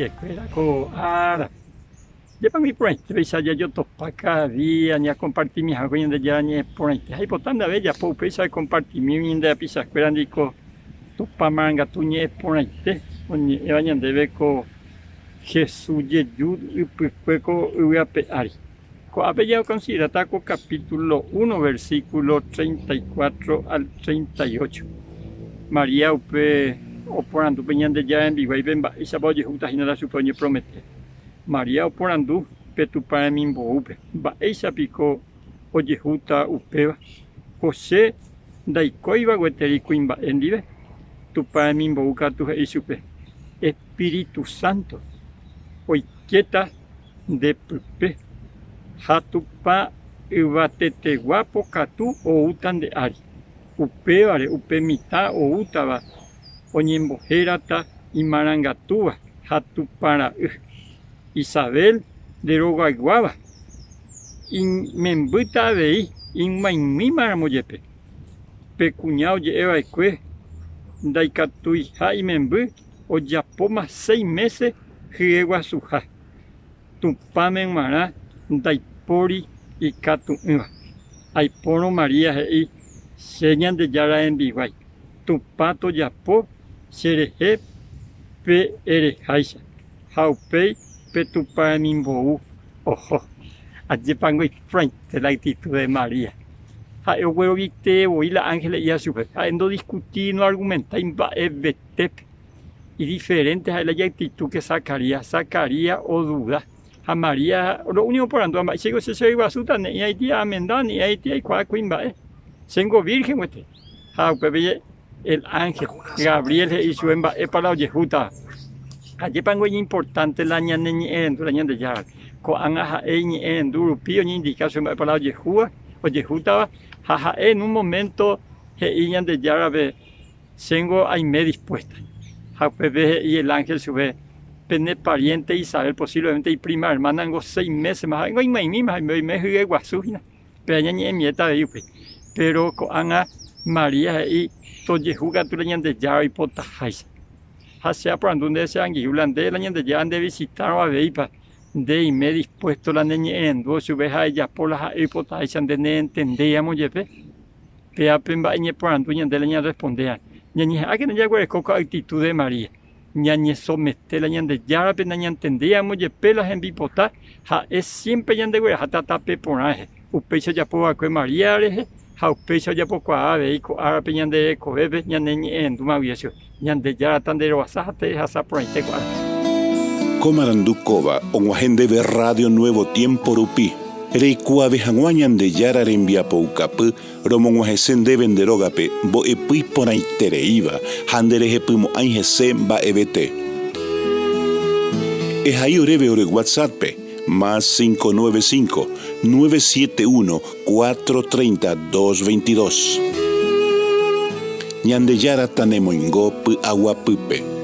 escuela co ara. Ya para mí por ahí, veisa ya yo topaca día ni a compartir mi hago yendo ya ni por ahí. Hay botando a ver ya por veisa compartir mi yendo a pisa escuela dico topa manga tu ni por ahí. Oni vayan de ver co Jesús Yeyud y Pueco Uape Ari. Había considerado capítulo 1, versículo 34 al 38. María upe oporando peñande ya en vivo y bemba y sabó Yehuta y nada supone promete. María oporando petu para mi upe. Ba esa pico o Yehuta upeva. José daikoiva gueterico imba en vive. Tu para mi uca tu supe. Espíritu Santo. Hoy quieta de pupe. Hatupa uvatete guapo katu o utan de ari. Upevare, upemita o utaba. Oñembojerata y marangatúa. Hatupara Isabel de Rogaiguaba. In membuta vei, in maimimara moyepe. Pecuñao lleva eque. Daikatui ha y membu. O yapoma 6 meses. Hieguasuja. Tupamen mara. Daipori y Catu Aiporo María y señan de Yara en Biguay. Tu pato yapo, sereje, pe erejaisa. Jaupei, pe tu pa mimbou. Ojo, allí pango y frente la actitud de María. Ja, yo huevo viste, voy la ángel y a su vez. Ja, no discutir, no argumentar, imba ebetep. Y diferente a la actitud que sacaría o duda. A María, lo único por ando, si se iba a sutar, ni hay día amendan, ni hay día y cuál cuimba, Sengo virgen, este. El ángel, Gabriel y su emba, para la Yehuta. Allí pango es importante la ñana ni en la ñana de ya. Co anga ni en duro pío ni indica su emba para la Yehua, o Yehuta, jaja, en un momento, que de ya ve, sengo hay me dispuesta. Y el ángel sube. Pene pariente Isabel, posiblemente y prima hermana, en 6 meses más, en me jugué guasujina, pero ya ni mieta de yupe. Pero con María y todo Yehuga tu leñan de ya y potajaisa. Hacia por donde se han guiulande, leñan de ya han de visitar a veipa, de y me dispuesto la niña en dos su veja ella por las hipotajaisa de ne entendíamos yepe. Pea pemba y por anduñan de leñan respondían. Ni a que no llegó el coco actitud de María. Ñañe somete la ñande ya pena ñan entendíamos ye pelas en bipota ja es siempre ñande güey hasta tape ponaje upecha ya po que María reje ja upecha ya po kwa ave ko ara pe ñande ko bebe ñande en duma viesio ñande ya tandero asate hasa por ahí te kwa Comarandukova on agende de Radio Nuevo Tiempo Rupi Reikua vejanguañan de Yara Rembiapo Ucapu, Romonguajesen de Venderogape, Bo Epui por ahí Tereiva, Handereje Pumo Ángese Ba EBT. Es ahí oreve ore WhatsApp, más 595-971-430-222. Ñande Yara Tanemoingo Pu Agua Pupe.